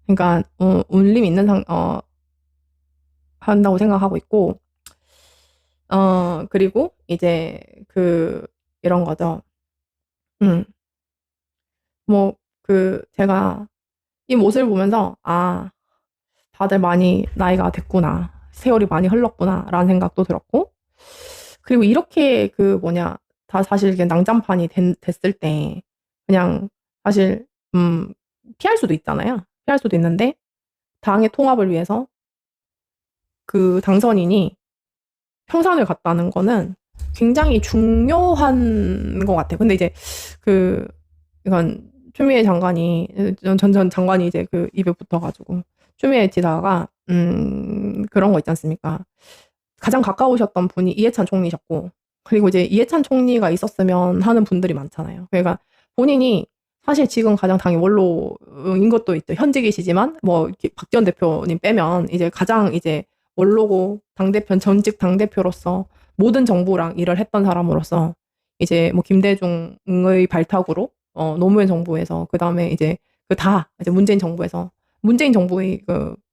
그러니까 울림 있는 한다고 생각하고 있고, 그리고 이제 이런 거죠. 음, 뭐, 제가 이 모습을 보면서, 아, 다들 많이 나이가 됐구나. 세월이 많이 흘렀구나. 라는 생각도 들었고, 그리고 이렇게 다 사실 이게 난장판이 됐을 때, 그냥 사실, 피할 수도 있잖아요. 피할 수도 있는데, 당의 통합을 위해서 그 당선인이 평산을 갔다는 거는 굉장히 중요한 것 같아요. 근데 이제 그 이건 추미애 장관이 전 장관이 이제 입에 붙어가지고 추미애 지사가 그런 거 있지 않습니까? 가장 가까우셨던 분이 이해찬 총리셨고, 그리고 이제 이해찬 총리가 있었으면 하는 분들이 많잖아요. 그러니까 본인이 사실 지금 가장 당의 원로인 것도 있죠. 현직이시지만 뭐 박 전 대표님 빼면 이제 가장 이제 원로고 당대표 전직 당대표로서 모든 정부랑 일을 했던 사람으로서 이제 뭐 김대중의 발탁으로 노무현 정부에서 그다음에 이제 이제 문재인 정부의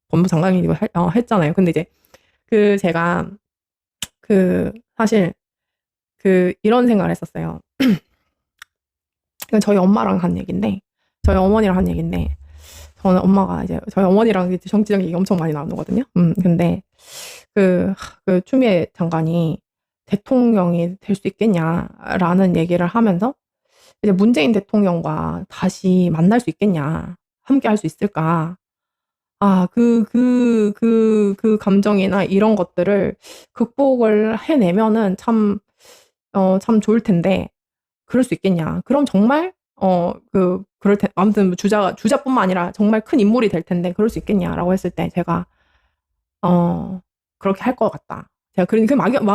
법무 장관이 했잖아요. 근데 이제 제가 사실 이런 생각을 했었어요. 이건 저희 엄마랑 한 얘기인데, 저희 어머니랑 한 얘기인데, 저는 엄마가 이제 저희 어머니랑 이제 정치적 얘기 엄청 많이 나누거든요. 근데 추미애 장관이 대통령이 될 수 있겠냐라는 얘기를 하면서 이제 문재인 대통령과 다시 만날 수 있겠냐, 함께 할 수 있을까? 아, 그 감정이나 이런 것들을 극복을 해내면은 참 좋을 텐데, 그럴 수 있겠냐. 그럼 정말, 아무튼 뭐 주자뿐만 아니라 정말 큰 인물이 될 텐데, 그럴 수 있겠냐라고 했을 때, 제가, 어, 그렇게 할 것 같다.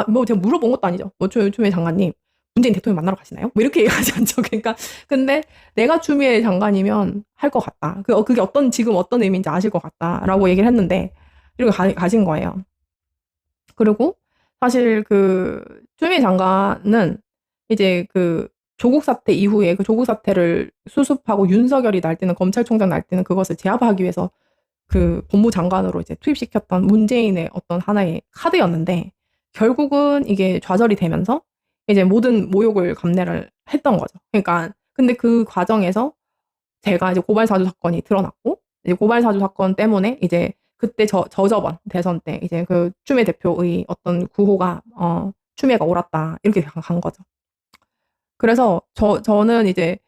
뭐 제가 물어본 것도 아니죠. 뭐, 추미애 장관님, 문재인 대통령 만나러 가시나요? 뭐 이렇게 얘기하지 않죠. 그러니까, 근데 내가 추미애 장관이면 할 것 같다. 그게 지금 어떤 의미인지 아실 것 같다라고 얘기를 했는데, 이렇게 가신 거예요. 그리고 사실 추미애 장관은 이제 조국 사태 이후에 그 조국 사태를 수습하고 윤석열이 날 때는 검찰총장 날 때는 그것을 제압하기 위해서 법무장관으로 이제 투입시켰던 문재인의 어떤 하나의 카드였는데, 결국은 이게 좌절이 되면서 이제 모든 모욕을 감내를 했던 거죠. 그러니까 근데 그 과정에서 제가 이제 고발사주 사건이 드러났고, 이제 고발사주 사건 때문에 이제 그때 저번 대선 때 이제 추미애 대표의 어떤 구호가 추미애가 옳았다 이렇게 간 거죠. 그래서 저는 이제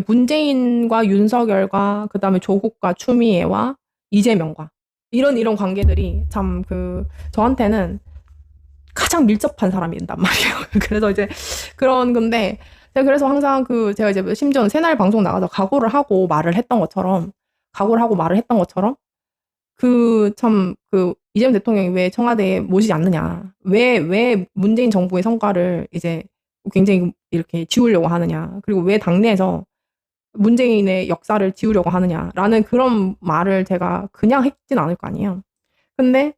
문재인과 윤석열과 그다음에 조국과 추미애와 이재명과 이런 관계들이 참 저한테는 가장 밀접한 사람이란 말이에요. 그래서 이제 그런 건데, 제가 그래서 항상 제가 이제 심지어는 새날 방송 나가서 각오를 하고 말을 했던 것처럼 이재명 대통령이 왜 청와대에 모시지 않느냐, 왜 문재인 정부의 성과를 이제 굉장히 이렇게 지우려고 하느냐, 그리고 왜 당내에서 문재인의 역사를 지우려고 하느냐라는 그런 말을 제가 그냥 했진 않을 거 아니에요. 근데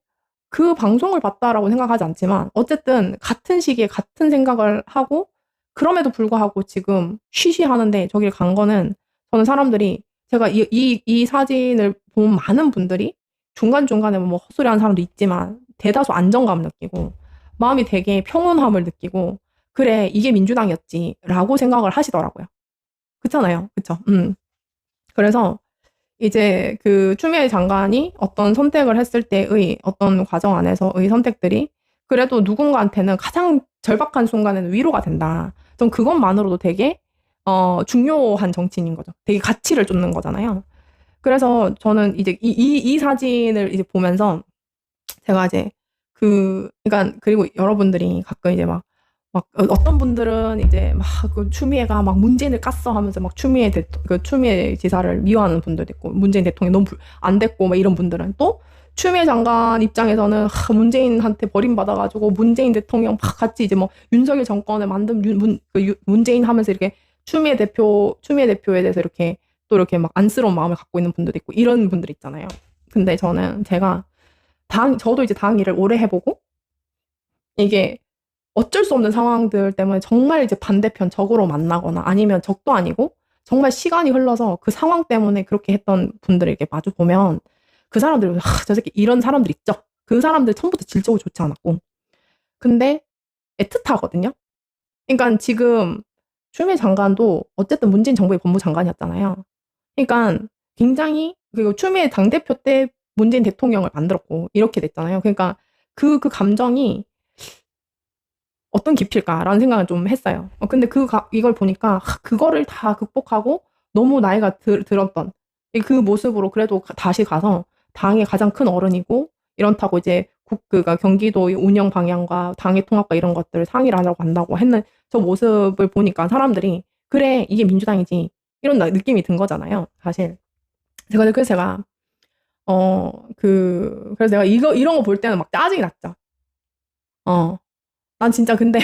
그 방송을 봤다라고 생각하지 않지만 어쨌든 같은 시기에 같은 생각을 하고, 그럼에도 불구하고 지금 쉬쉬하는데 저길 간 거는, 저는 사람들이, 제가 이 사진을 본 많은 분들이 중간중간에 뭐 헛소리하는 사람도 있지만 대다수 안정감을 느끼고 마음이 되게 평온함을 느끼고, 그래 이게 민주당이었지라고 생각을 하시더라고요. 그렇잖아요. 그쵸? 그래서 이제 추미애 장관이 어떤 선택을 했을 때의 어떤 과정 안에서의 선택들이 그래도 누군가한테는 가장 절박한 순간에는 위로가 된다. 전 그것만으로도 되게 중요한 정치인인 거죠. 되게 가치를 쫓는 거잖아요. 그래서 저는 이제 이 사진을 이제 보면서 제가 이제 그러니까 그리고 여러분들이 가끔 이제 막 어떤 분들은 이제 막 추미애가 막 문재인을 깠어 하면서 막 추미애 지사를 미워하는 분들도 있고, 문재인 대통령이 너무 안 됐고 막 이런 분들은 또 추미애 장관 입장에서는 문재인한테 버림받아가지고 문재인 대통령 막 같이 이제 뭐 윤석열 정권을 만든 문재인 하면서 이렇게 추미애 대표에 대해서 이렇게 또 이렇게 막 안쓰러운 마음을 갖고 있는 분들도 있고, 이런 분들 있잖아요. 근데 제가 저도 이제 당 일을 오래 해보고, 이게 어쩔 수 없는 상황들 때문에 정말 이제 반대편 적으로 만나거나 아니면 적도 아니고 정말 시간이 흘러서 그 상황 때문에 그렇게 했던 분들을 이렇게 마주 보면 그 사람들이 저 새끼 이런 사람들 있죠. 그 사람들 처음부터 질적으로 좋지 않았고. 근데 애틋하거든요. 그러니까 지금 추미애 장관도 어쨌든 문재인 정부의 법무장관이었잖아요. 그러니까 굉장히 그리고 추미애 당대표 때 문재인 대통령을 만들었고 이렇게 됐잖아요. 그러니까 그 감정이 어떤 깊이일까라는 생각을 좀 했어요. 근데 이걸 보니까 그거를 다 극복하고 너무 나이가 들었던 그 모습으로 그래도 다시 가서 당의 가장 큰 어른이고 이렇다고 이제 그가 경기도 운영 방향과 당의 통합과 이런 것들을 상의를 하려고 한다고 했는 저 모습을 보니까 사람들이 그래 이게 민주당이지 이런 느낌이 든 거잖아요. 사실 그래서 제가 그래서 내가 이런 거 볼 때는 막 짜증이 났죠. 난 진짜 근데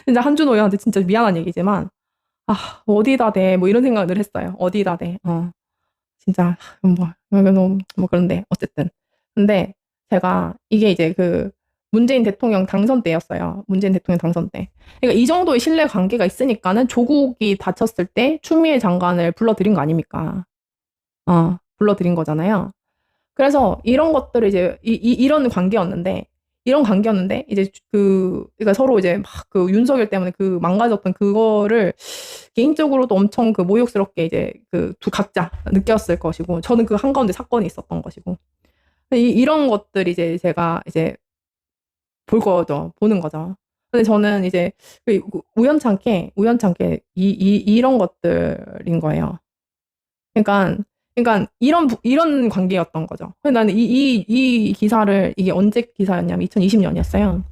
진짜 한준호 의원한테 진짜 미안한 얘기지만 어디다 대 뭐 이런 생각을 했어요. 어디다 대 진짜 너무 뭐 그런데 어쨌든 근데 제가 이게 이제 그 문재인 대통령 당선 때였어요. 문재인 대통령 당선 때. 그러니까 이 정도의 신뢰 관계가 있으니까는 조국이 다쳤을 때 추미애 장관을 불러들인 거 아닙니까? 불러들인 거잖아요. 그래서 이런 것들을 이제 이런 관계였는데 이제 그러니까 서로 이제 막 그 윤석열 때문에 그 망가졌던 그거를 개인적으로도 엄청 그 모욕스럽게 이제 그 각자 느꼈을 것이고 저는 그 한가운데 사건이 있었던 것이고 이런 것들이 이제 제가 이제 보는 거죠. 근데 저는 이제 우연찮게 이런 것들인 거예요. 그러니까 이런 관계였던 거죠. 근데 나는 이 기사를 이게 언제 기사였냐면 2020년이었어요.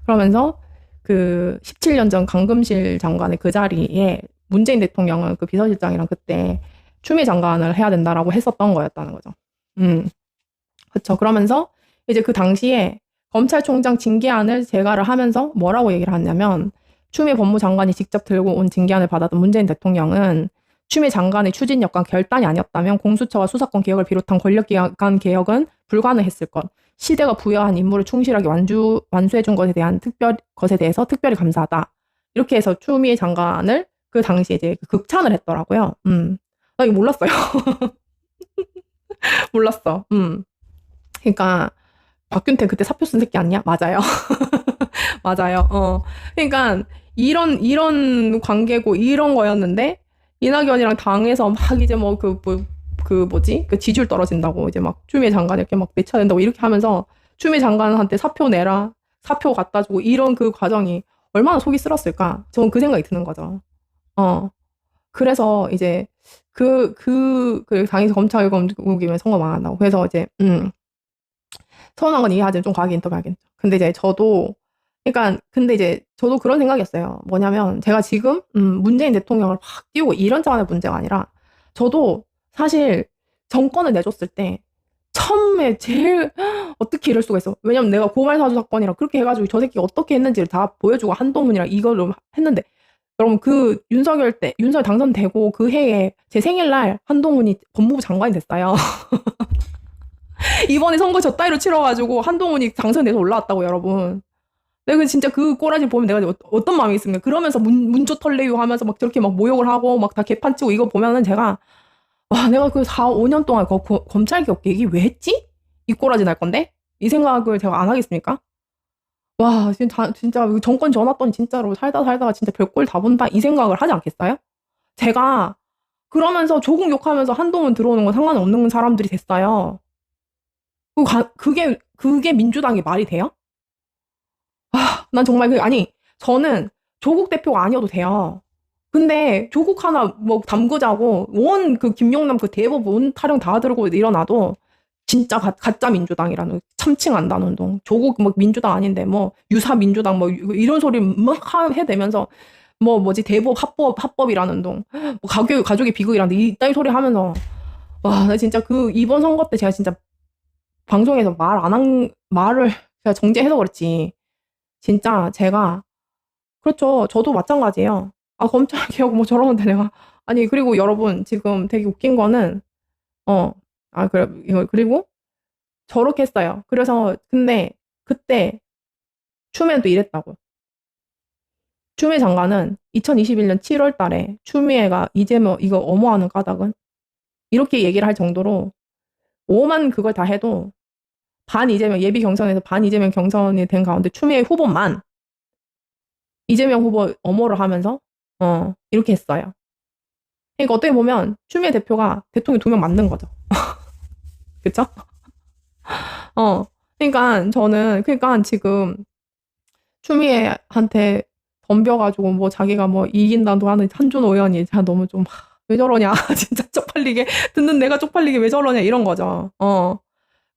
그러면서 그 17년 전 강금실 장관의 그 자리에 문재인 대통령은 그 비서실장이랑 그때 추미애 장관을 해야 된다라고 했었던 거였다는 거죠. 그렇죠. 그러면서 이제 그 당시에 검찰총장 징계안을 제가를 하면서 뭐라고 얘기를 하냐면 추미애 법무장관이 직접 들고 온 징계안을 받았던 문재인 대통령은 추미애 장관의 추진력과 결단이 아니었다면 공수처와 수사권 개혁을 비롯한 권력기관 개혁은 불가능했을 것. 시대가 부여한 임무를 충실하게 완수해준 것에 대해서 특별히 감사하다. 이렇게 해서 추미애 장관을 그 당시에 이제 극찬을 했더라고요. 나 이거 몰랐어요. 몰랐어. 그러니까 박균태 그때 사표 쓴 새끼 아니야? 맞아요. 맞아요. 그러니까 이런 관계고 이런 거였는데 이낙연이랑 당에서 막 이제 뭐 뭐지? 그 지지율 떨어진다고 이제 막 추미애 장관 이렇게 막 내쳐야 된다고 이렇게 하면서 추미애 장관한테 사표 내라. 사표 갖다 주고 이런 그 과정이 얼마나 속이 쓰렸을까? 저는 그 생각이 드는 거죠. 그래서 이제 그 당에서 검찰 검국이면 선거 망한다고. 그래서 이제 서운한 건 이해하지만 좀 과하게 인터뷰하긴. 근데 이제 근데 이제 저도 그런 생각이었어요. 뭐냐면 제가 지금 문재인 대통령을 막 띄우고 이런 차원의 문제가 아니라 저도 사실 정권을 내줬을 때 처음에 제일 어떻게 이럴 수가 있어. 왜냐면 내가 고발사주 사건이랑 그렇게 해가지고 저 새끼가 어떻게 했는지를 다 보여주고 한동훈이랑 이거를 했는데 여러분 그 윤석열 당선되고 그 해에 제 생일날 한동훈이 법무부 장관이 됐어요. 이번에 선거 저 따위로 치러가지고 한동훈이 당선돼서 올라왔다고 여러분. 내가 진짜 그 꼬라지 보면 내가 어떤 마음이 있습니까? 그러면서 문조 털레유 하면서 막 저렇게 막 모욕을 하고 막 다 개판 치고 이거 보면은 제가 와 내가 그 4, 5년 동안 검찰 개혁 얘기 왜 했지? 이 꼬라지 날 건데? 이 생각을 제가 안 하겠습니까? 와 진짜 정권 전왔더니 진짜로 살다가 진짜 별꼴 다 본다 이 생각을 하지 않겠어요? 제가 그러면서 조국 욕하면서 한동훈 들어오는 건 상관없는 사람들이 됐어요. 그게 민주당이 말이 돼요? 난 정말 저는 조국 대표가 아니어도 돼요. 근데 조국 하나 뭐 담그자고 김용남 그 대법 온 타령 다 들고 일어나도 진짜 가짜 민주당이라는 참칭한다는 운동. 조국 뭐 민주당 아닌데 뭐 유사 민주당 뭐 이런 소리 막 해대면서 뭐지 대법 합법이라는 운동. 뭐 가족의 비극이라는데 이따위 소리 하면서 와, 나 진짜 이번 선거 때 제가 진짜 방송에서 말을 제가 정제해서 그렇지. 진짜 제가 그렇죠. 저도 마찬가지예요. 검찰 개혁 뭐 저러는데 내가 아니 그리고 여러분 지금 되게 웃긴 거는 그래 그리고 저렇게 했어요. 그래서 근데 그때 추미애도 이랬다고. 추미애 장관은 2021년 7월 달에 추미애가 이재명 이거 엄호하는 까닭은 이렇게 얘기를 할 정도로 오만 그걸 다 해도 반 이재명 예비 경선에서 반 이재명 경선이 된 가운데 추미애 후보만 이재명 후보 엄호를 하면서 이렇게 했어요. 그러니까 어떻게 보면 추미애 대표가 대통령 2명 만든 거죠. 그쵸? 그러니까 저는 그러니까 지금 추미애한테 덤벼가지고 뭐 자기가 뭐 이긴다도 하는 한준호 의원이 진짜 너무 좀 왜 저러냐 진짜 쪽팔리게 듣는 내가 쪽팔리게 왜 저러냐 이런 거죠.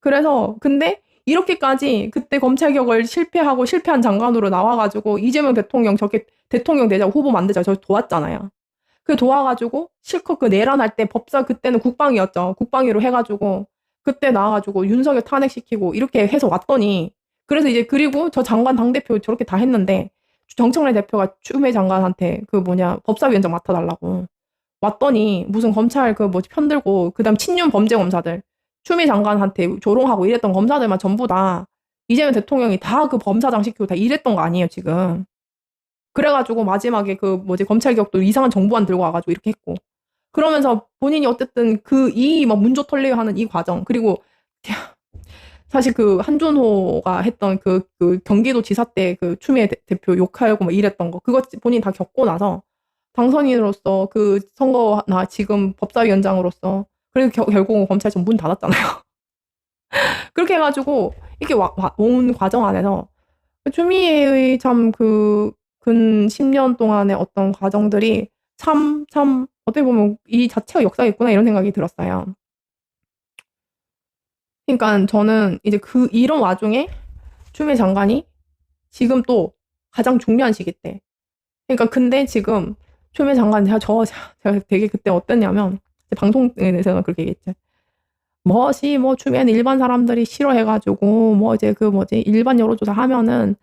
그래서 근데 이렇게까지 그때 검찰개혁을 실패한 장관으로 나와가지고 이재명 대통령 저렇게 대통령 되자고 후보 만들자 저 도왔잖아요. 그 도와가지고 실컷 그 내란할 때 법사 그때는 국방위였죠. 국방위로 해가지고 그때 나와가지고 윤석열 탄핵시키고 이렇게 해서 왔더니 그래서 이제 그리고 저 장관 당대표 저렇게 다 했는데 정청래 대표가 추미애 장관한테 그 뭐냐 법사위원장 맡아달라고 왔더니 무슨 검찰 그 뭐지 편들고 그다음 친윤 범죄 검사들 추미애 장관한테 조롱하고 이랬던 검사들만 전부 다 이재명 대통령이 다 그 검사장 시키고 다 이랬던 거 아니에요 지금. 그래가지고 마지막에 그 뭐지 검찰개혁도 이상한 정부안 들고 와가지고 이렇게 했고 그러면서 본인이 어쨌든 그 이 막 문조 털려고 하는 이 과정 그리고 사실 그 한준호가 했던 그 경기도 지사 때 그 추미애 대표 욕하고 막 이랬던 거 그거 본인 다 겪고 나서 당선인으로서 그 선거나 지금 법사위원장으로서 그래서 결국은 검찰청 문 닫았잖아요. 그렇게 해가지고 이렇게 온 과정 안에서 추미애의 참 그 근 10년 동안의 어떤 과정들이 참 어떻게 보면 이 자체가 역사가 있구나 이런 생각이 들었어요. 그러니까 저는 이제 이런 와중에 추미애 장관이 지금 또 가장 중요한 시기 때 그러니까 근데 지금 추미애 장관 제가 되게 그때 어땠냐면 방송에서는 그렇게 얘기했죠. 뭐 추미애는 일반 사람들이 싫어해가지고 뭐 이제 그 뭐지 일반 여론조사 하면은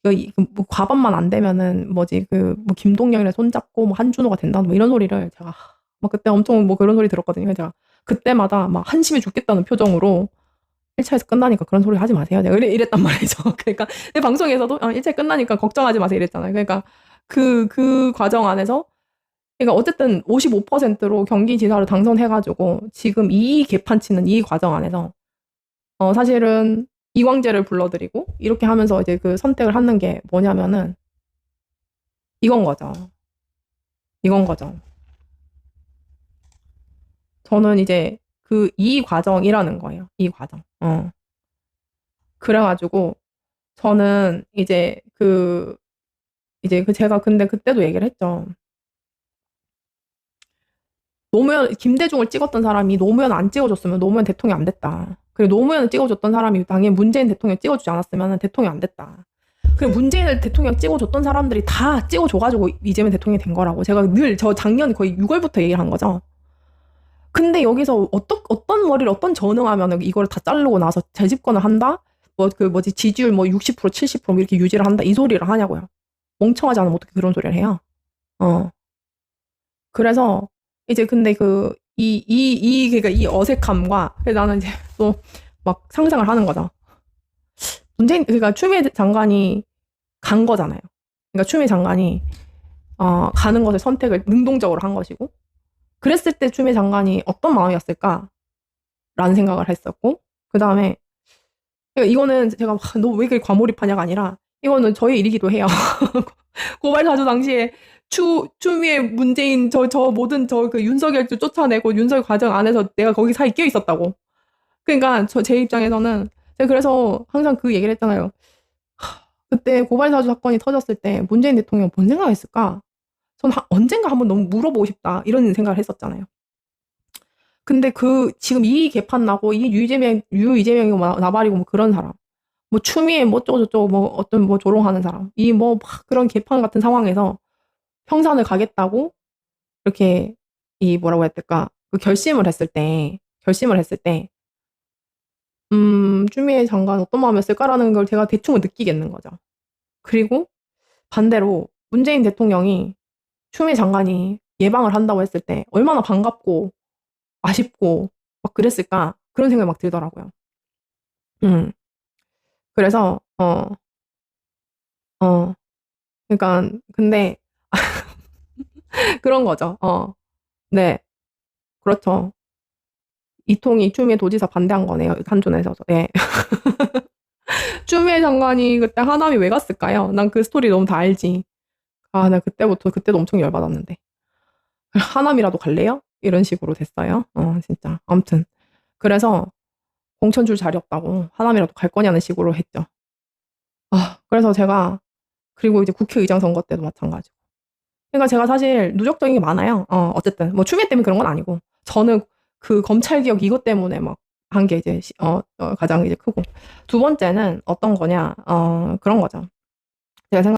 뭐 과반만 안 되면은 뭐지 그 뭐 김동연이랑 손잡고 뭐 한준호가 된다 뭐 이런 소리를 제가 막 그때 엄청 뭐 그런 소리 들었거든요. 제가 그때마다 막 한심해 죽겠다는 표정으로 1차에서 끝나니까 그런 소리 하지 마세요. 내가 이랬단 말이죠. 그러니까 내 방송에서도 1차 끝나니까 걱정하지 마세요 이랬잖아요. 그러니까 그 과정 안에서 그러니까 어쨌든 55%로 경기지사로 당선해가지고 지금 이 개판 치는 이 과정 안에서 사실은 이광재를 불러들이고 이렇게 하면서 이제 그 선택을 하는 게 뭐냐면은 이건 거죠. 이건 거죠. 저는 이제 이 과정이라는 거예요. 이 과정. 그래가지고 저는 이제 제가 근데 그때도 얘기를 했죠. 노무현 김대중을 찍었던 사람이 노무현 안 찍어줬으면 노무현 대통령 안 됐다. 그리고 노무현을 찍어줬던 사람이 당연히 문재인 대통령 찍어주지 않았으면 대통령 안 됐다. 그리고 문재인을 대통령 찍어줬던 사람들이 다 찍어줘가지고 이재명 대통령이 된 거라고 제가 늘 저 작년 거의 6월부터 얘기를 한 거죠. 근데 여기서 어떤 머리를 어떤 전응하면 이걸 다 자르고 나서 재집권을 한다? 지지율 60% 70% 이렇게 유지를 한다 이 소리를 하냐고요. 멍청하지 않으면 어떻게 그런 소리를 해요? 그래서 이제 근데 그러니까 이 어색함과 나는 이제 또 막 상상을 하는 거죠. 그러니까 추미애 장관이 간 거잖아요. 그러니까 추미애 장관이 가는 것을 선택을 능동적으로 한 것이고 그랬을 때 추미애 장관이 어떤 마음이었을까라는 생각을 했었고 그 다음에 이거는 제가 너 왜 그렇게 과몰입하냐가 아니라 이거는 저의 일이기도 해요. 고발 사주 당시에 추미애 문재인 저 모든 그 윤석열 쫓아내고 윤석열 과정 안에서 내가 거기 사이 끼어 있었다고. 그러니까 제 입장에서는 제가 그래서 항상 그 얘기를 했잖아요. 그때 고발 사주 사건이 터졌을 때 문재인 대통령 뭔 생각했을까? 저는 언젠가 한번 너무 물어보고 싶다 이런 생각을 했었잖아요. 근데 지금 이 개판 나고 이 유이재명이 나발이고 뭐 그런 사람 뭐 추미애 뭐 어쩌고저쩌고 뭐 어떤 뭐 조롱하는 사람 이 뭐 그런 개판 같은 상황에서 평산을 가겠다고 이렇게 뭐라고 해야 될까 결심을 했을 때 추미애 장관 어떤 마음이었을까라는 걸 제가 대충은 느끼겠는 거죠. 그리고 반대로 문재인 대통령이 추미애 장관이 예방을 한다고 했을 때 얼마나 반갑고 아쉽고 막 그랬을까 그런 생각이 막 들더라고요. 그래서 그러니까 근데 그런 거죠. 네. 그렇죠. 이통이 추미애 도지사 반대한 거네요. 탄존에서. 네. 추미애 장관이 그때 하남이 왜 갔을까요? 난 그 스토리 너무 다 알지. 아, 나 그때도 엄청 열받았는데. 하남이라도 갈래요? 이런 식으로 됐어요. 진짜. 아무튼 그래서 공천줄 자리 없다고 하남이라도 갈 거냐는 식으로 했죠. 그래서 제가 그리고 이제 국회의장 선거 때도 마찬가지고. 그러니까 제가 사실 누적적인 게 많아요. 어쨌든 뭐 추미애 때문에 그런 건 아니고 저는 그 검찰 개혁 이것 때문에 막 한 게 이제 가장 이제 크고 두 번째는 어떤 거냐 그런 거죠. 제가 생각